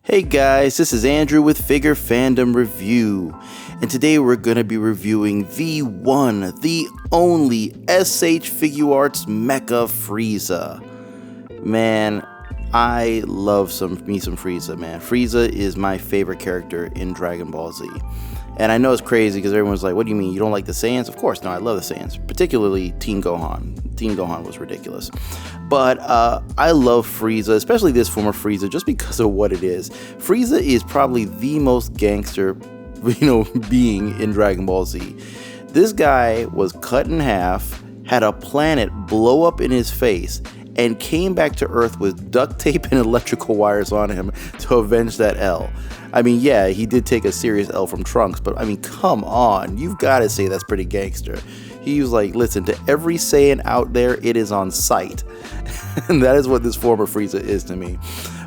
Hey guys, this is Andrew with Figure Fandom Review, and today we're going to be reviewing the one, the only Sh Figuarts Mecha Frieza. Man, I love some Frieza, man. Frieza is my favorite character in Dragon Ball Z. And I know it's crazy because everyone's like, what do you mean, you don't like the Saiyans? Of course, no, I love the Saiyans, particularly Teen Gohan. Teen Gohan was ridiculous. But I love Frieza, especially this form of Frieza, just because of what it is. Frieza is probably the most gangster, being in Dragon Ball Z. This guy was cut in half, had a planet blow up in his face, and came back to Earth with duct tape and electrical wires on him to avenge that L. I mean, yeah, he did take a serious L from Trunks, but I mean, come on, you've got to say that's pretty gangster. He was like, listen, to every Saiyan out there, it is on sight. And that is what this form of Frieza is to me.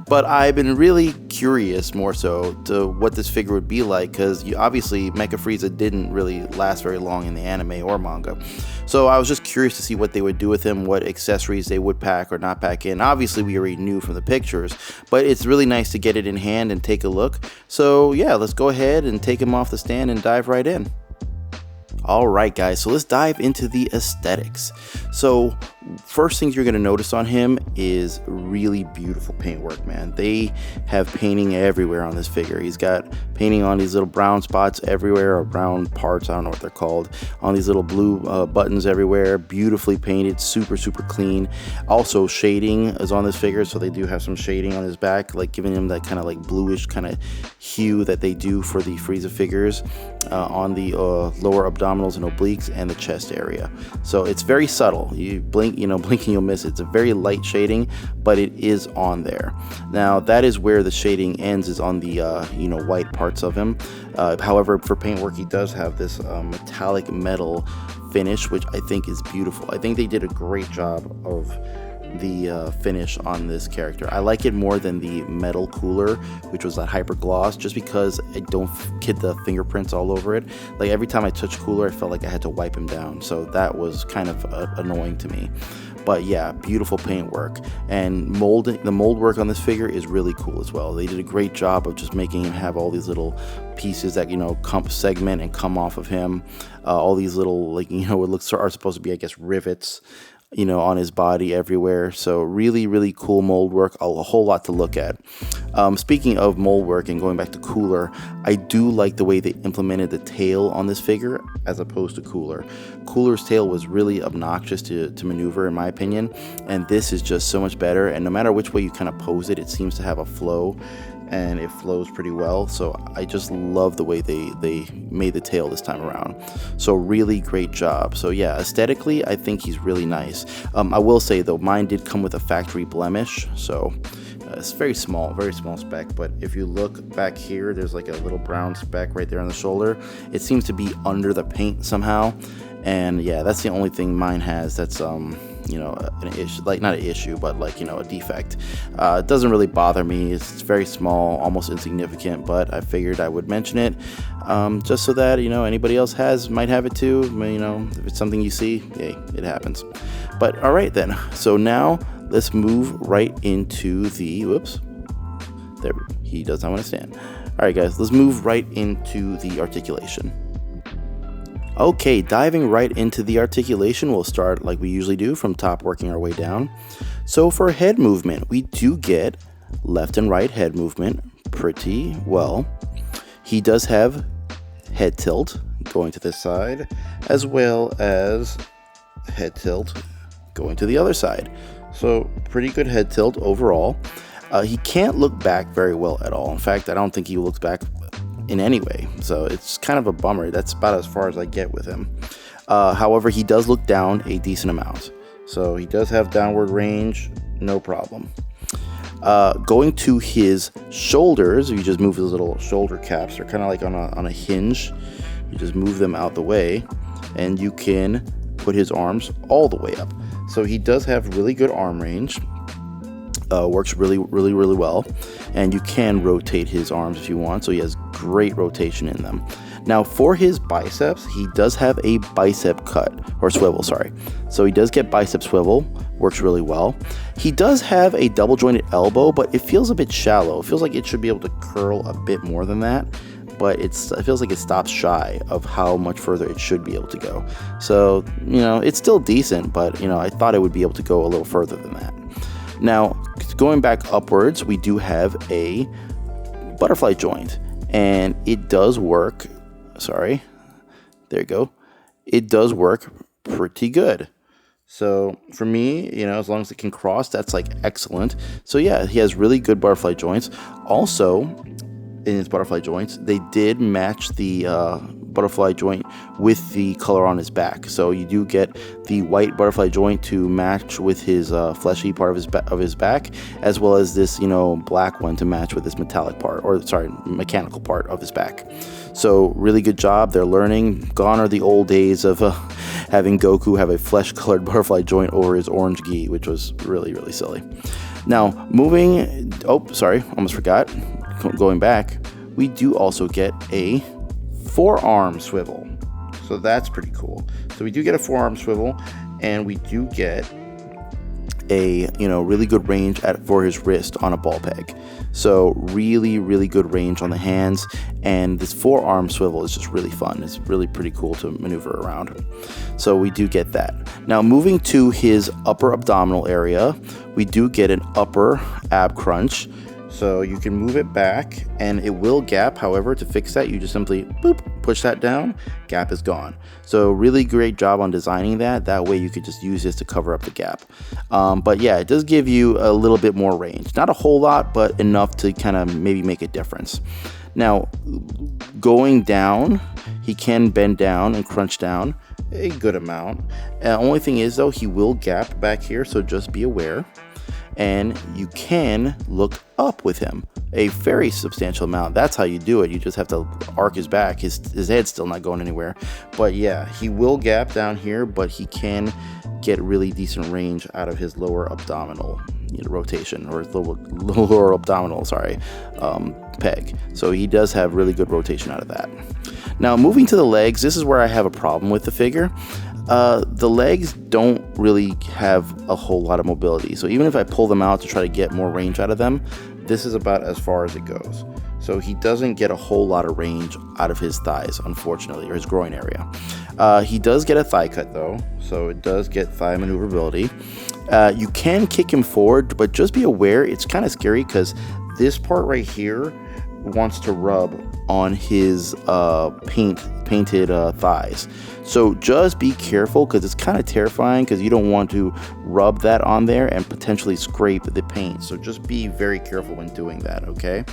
But I've been really curious more so to what this figure would be like, because obviously Mecha Frieza didn't really last very long in the anime or manga. So I was just curious to see what they would do with him, what accessories they would pack or not pack in. Obviously we already knew from the pictures, but it's really nice to get it in hand and take a look. So yeah, let's go ahead and take him off the stand and dive right in. Alright guys, so let's dive into the aesthetics. So first things you're going to notice on him is really beautiful paintwork, man. They have painting everywhere on this figure. He's got painting on these little brown spots everywhere, or brown parts, I don't know what they're called, on these little blue buttons everywhere, beautifully painted, super clean. Also shading is on this figure, so they do have some shading on his back, like giving him that kind of like bluish kind of hue that they do for the Frieza figures on the lower abdominals and obliques and the chest area. So it's very subtle. You blink and you'll miss it. It's a very light shading, but it is on there. Now that is where the shading ends, is on the white parts of him. However, for paintwork, he does have this metallic metal finish, which I think is beautiful. I think they did a great job of the finish on this character. I like it more than the metal cooler, which was that hyper gloss, just because I don't get the fingerprints all over it. Like every time I touched cooler, I felt like I had to wipe him down, so that was kind of annoying to me. But yeah, beautiful paint work, and the mold work on this figure is really cool as well. They did a great job of just making him have all these little pieces that segment and come off of him. All these little what are supposed to be, I guess, rivets on his body everywhere. So really cool mold work, a whole lot to look at. Speaking of mold work and going back to cooler, I do like the way they implemented the tail on this figure as opposed to cooler. Cooler's tail was really obnoxious to maneuver, in my opinion, and this is just so much better. And no matter which way you kind of pose it, it seems to have a flow, and it flows pretty well. So I just love the way they made the tail this time around. So really great job. So yeah, aesthetically, I think he's really nice. I will say though, mine did come with a factory blemish, so it's very small speck, but if you look back here, there's like a little brown speck right there on the shoulder. It seems to be under the paint somehow, and yeah, that's the only thing mine has that's an issue, like not an issue, but like a defect. It doesn't really bother me. It's very small, almost insignificant, but I figured I would mention it just so that anybody else might have it too. If it's something you see, hey, it happens. But all right then, so now let's move right into the there, he does not want to stand. All right guys, let's move right into the articulation. Okay, diving right into the articulation, we'll start like we usually do, from top, working our way down. So for head movement, we do get left and right head movement pretty well. He does have head tilt going to this side, as well as head tilt going to the other side. So pretty good head tilt overall. He can't look back very well at all. In fact, I don't think he looks back in any way, so it's kind of a bummer. That's about as far as I get with him. However, he does look down a decent amount, so he does have downward range, no problem. Going to his shoulders, if you just move his little shoulder caps, they're kind of like on a hinge. You just move them out the way, and you can put his arms all the way up. So he does have really good arm range. Works really well, and you can rotate his arms if you want, so he has great rotation in them. Now for his biceps, he does have a bicep cut, or swivel, sorry. So he does get bicep swivel, works really well. He does have a double jointed elbow, but it feels a bit shallow. It feels like it should be able to curl a bit more than that, but it feels like it stops shy of how much further it should be able to go. So, you know, it's still decent, but, you know, I thought it would be able to go a little further than that. Now, going back upwards, we do have a butterfly joint, and it does work. Sorry, there you go. It does work pretty good. So for me, you know, as long as it can cross, that's like excellent. So yeah, he has really good butterfly joints. Also, in his butterfly joints, they did match the butterfly joint with the color on his back. So you do get the white butterfly joint to match with his fleshy part of his back, as well as this, you know, black one to match with this metallic part, or sorry, mechanical part of his back. So really good job. They're learning. Gone are the old days of having Goku have a flesh-colored butterfly joint over his orange gi, which was really, really silly. Now, moving... Oh, sorry, almost forgot. Going back, we do also get a forearm swivel. So that's pretty cool. So we do get a forearm swivel, and we do get a, you know, really good range for his wrist on a ball peg. So really, really good range on the hands, and this forearm swivel is just really fun. It's really pretty cool to maneuver around. So we do get that. Now moving to his upper abdominal area, we do get an upper ab crunch. So you can move it back and it will gap. However, to fix that, you just simply boop, push that down, gap is gone. So really great job on designing that. That way you could just use this to cover up the gap. But yeah, it does give you a little bit more range. Not a whole lot, but enough to kind of maybe make a difference. Now, going down, he can bend down and crunch down a good amount. Only thing is though, he will gap back here, so just be aware. And you can look up with him a very substantial amount. That's how you do it. You just have to arc his back. His head's still not going anywhere. But yeah, he will gap down here, but he can get really decent range out of his lower abdominal, you know, rotation, or his lower abdominal, sorry, peg. So he does have really good rotation out of that. Now moving to the legs, this is where I have a problem with the figure. The legs don't really have a whole lot of mobility. So even if I pull them out to try to get more range out of them, this is about as far as it goes. So he doesn't get a whole lot of range out of his thighs, unfortunately, or his groin area. He does get a thigh cut though, so it does get thigh maneuverability. You can kick him forward, but just be aware, it's kind of scary because this part right here wants to rub on his painted thighs. So just be careful, because it's kind of terrifying, because you don't want to rub that on there and potentially scrape the paint. So just be very careful when doing that, okay?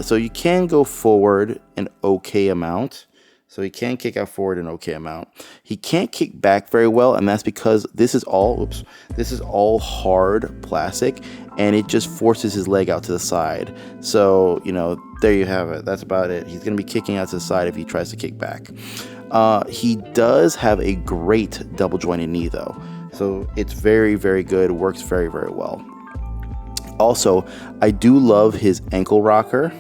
So you can go forward an okay amount. So he can kick out forward an okay amount. He can't kick back very well, and that's because this is all hard plastic, and it just forces his leg out to the side. So, you know, there you have it. That's about it. He's going to be kicking out to the side if he tries to kick back. He does have a great double jointed knee though. So it's very, very good. Works very, very well. Also, I do love his ankle rocker.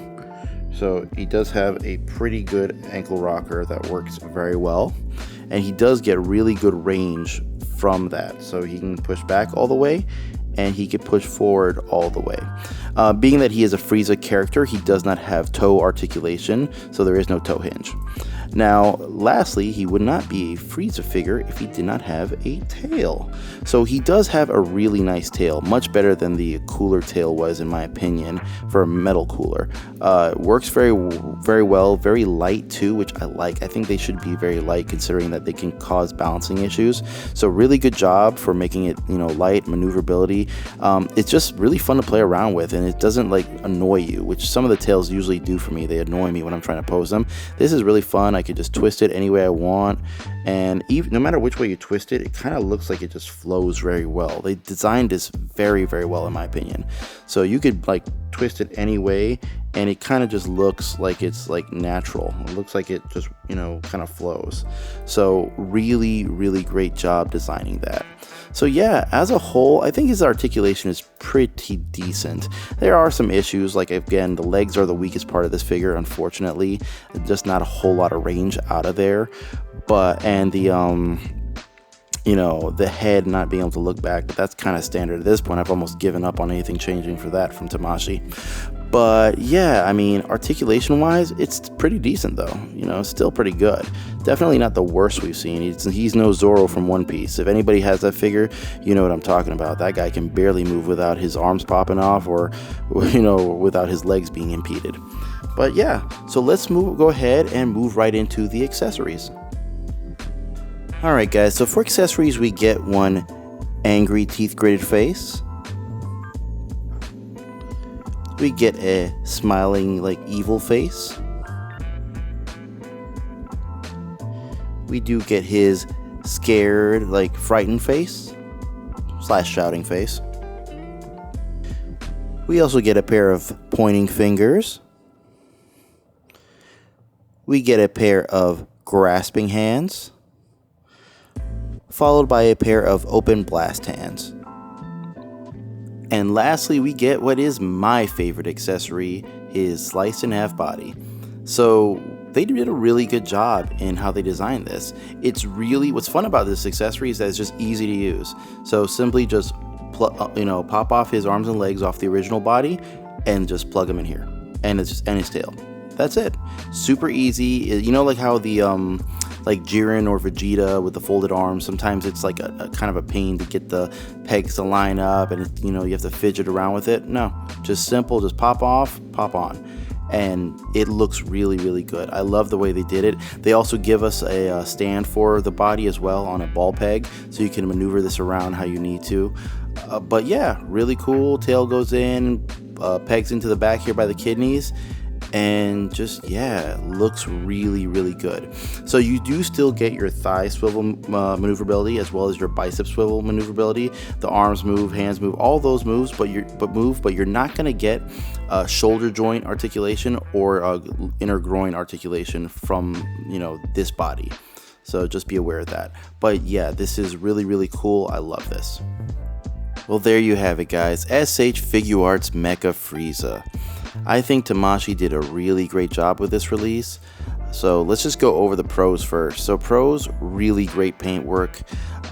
So he does have a pretty good ankle rocker that works very well. And he does get really good range from that. So he can push back all the way, and he can push forward all the way. Being that he is a Frieza character, he does not have toe articulation, so there is no toe hinge. Now, lastly, he would not be a Frieza figure if he did not have a tail. So he does have a really nice tail, much better than the cooler tail was, in my opinion, for a metal cooler. Works very, very well, very light too, which I like. I think they should be very light, considering that they can cause balancing issues. So really good job for making it, you know, light, maneuverability. It's just really fun to play around with, and it doesn't like annoy you, which some of the tails usually do for me. They annoy me when I'm trying to pose them. This is really fun. I could just twist it any way I want, and even no matter which way you twist it, it kind of looks like it just flows very well. They designed this very, very well, in my opinion. So you could like twist it any way, and it kind of just looks like it's like natural. It looks like it just, you know, kind of flows. So really, really great job designing that. So yeah, as a whole, I think his articulation is pretty decent. There are some issues, like again, the legs are the weakest part of this figure, unfortunately. Just not a whole lot of range out of there. But, and the, you know, the head not being able to look back, but that's kind of standard at this point. I've almost given up on anything changing for that from Tamashii. But yeah, I mean, articulation wise, it's pretty decent though. You know, still pretty good. Definitely not the worst we've seen. He's no Zoro from One Piece. If anybody has that figure, you know what I'm talking about. That guy can barely move without his arms popping off, or, you know, without his legs being impeded. But yeah, so let's go ahead and move right into the accessories. Alright guys, so for accessories we get one angry teeth gritted face. We get a smiling like evil face. We do get his scared like frightened face / shouting face. We also get a pair of pointing fingers. We get a pair of grasping hands, followed by a pair of open blast hands. And lastly, we get what is my favorite accessory, his sliced in half body. So they did a really good job in how they designed this. It's really, what's fun about this accessory is that it's just easy to use. So simply just pop off his arms and legs off the original body and just plug them in here, and his tail. That's it. Super easy. You know, like how the like Jiren or Vegeta with the folded arms, sometimes it's like a kind of a pain to get the pegs to line up, and you know, you have to fidget around with it. No, just simple, just pop off, pop on, and it looks really, really good. I love the way they did it. They also give us a stand for the body as well on a ball peg, so you can maneuver this around how you need to. But yeah, really cool. Tail goes in, pegs into the back here by the kidneys, and just, yeah, looks really, really good. So you do still get your thigh swivel maneuverability as well as your bicep swivel maneuverability. The arms move, hands move, all those moves, but you're not going to get shoulder joint articulation or inner groin articulation from, you know, this body. So just be aware of that. But yeah, this is really, really cool. I love this. Well, there you have it, guys. SH Figuarts Mecha Frieza. I think Tamashii did a really great job with this release. So let's just go over the pros first. So pros, really great paint work.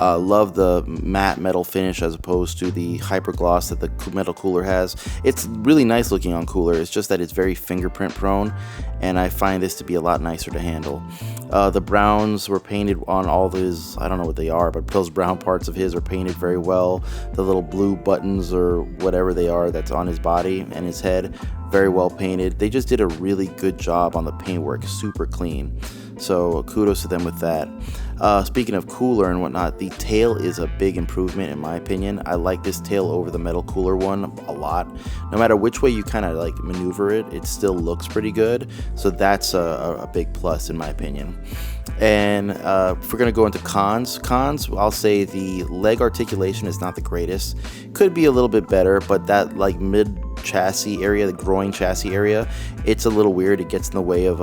Love the matte metal finish as opposed to the hyper gloss that the metal cooler has. It's really nice looking on cooler. It's just that it's very fingerprint prone, and I find this to be a lot nicer to handle. The browns were painted on all his, I don't know what they are, but those brown parts of his are painted very well. The little blue buttons or whatever they are that's on his body and his head, very well painted. They just did a really good job on the paintwork, super clean. So kudos to them with that. Speaking of cooler and whatnot, the tail is a big improvement in my opinion. I like this tail over the metal cooler one a lot. No matter which way you kind of like maneuver it, it still looks pretty good. So that's a big plus in my opinion. And if we're going to go into cons, I'll say the leg articulation is not the greatest. Could be a little bit better, but that like mid chassis area, the groin chassis area, it's a little weird. It gets in the way of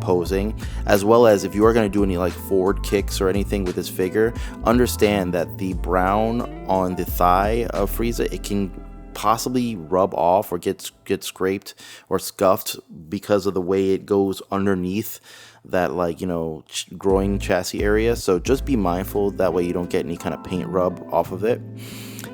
posing, as well as if you are going to do any like forward kicks or anything with this figure, understand that the brown on the thigh of Frieza, it can possibly rub off or get scraped or scuffed because of the way it goes underneath that, like, you know, groin chassis area. So just be mindful, that way you don't get any kind of paint rub off of it.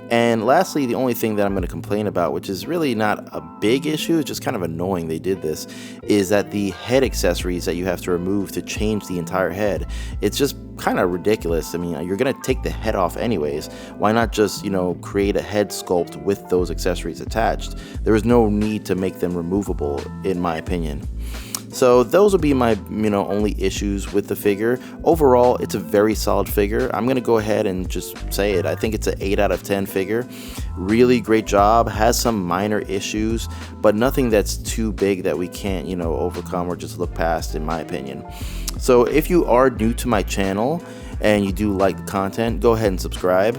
And lastly, the only thing that I'm going to complain about, which is really not a big issue, it's just kind of annoying they did this, is that the head accessories that you have to remove to change the entire head, it's just kind of ridiculous. I mean, you're going to take the head off anyways. Why not just, you know, create a head sculpt with those accessories attached? There is no need to make them removable, in my opinion. So those would be my, you know, only issues with the figure. Overall, it's a very solid figure. I'm going to go ahead and just say it. I think it's an 8 out of 10 figure. Really great job. Has some minor issues, but nothing that's too big that we can't, you know, overcome or just look past, in my opinion. So if you are new to my channel and you do like the content, go ahead and subscribe.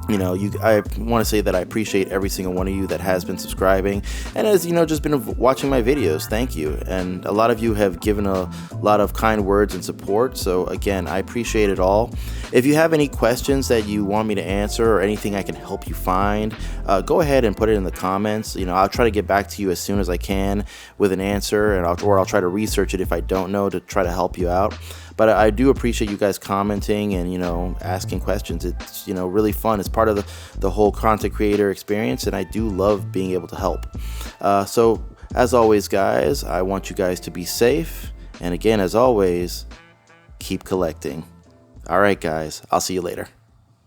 You know, I want to say that I appreciate every single one of you that has been subscribing and has, just been watching my videos. Thank you. And a lot of you have given a lot of kind words and support. So again, I appreciate it all. If you have any questions that you want me to answer or anything I can help you find, go ahead and put it in the comments. I'll try to get back to you as soon as I can with an answer, or I'll try to research it if I don't know to try to help you out. But I do appreciate you guys commenting and, asking questions. It's, really fun. It's part of the whole content creator experience, and I do love being able to help. So, as always, guys, I want you guys to be safe. And again, as always, keep collecting. All right, guys, I'll see you later.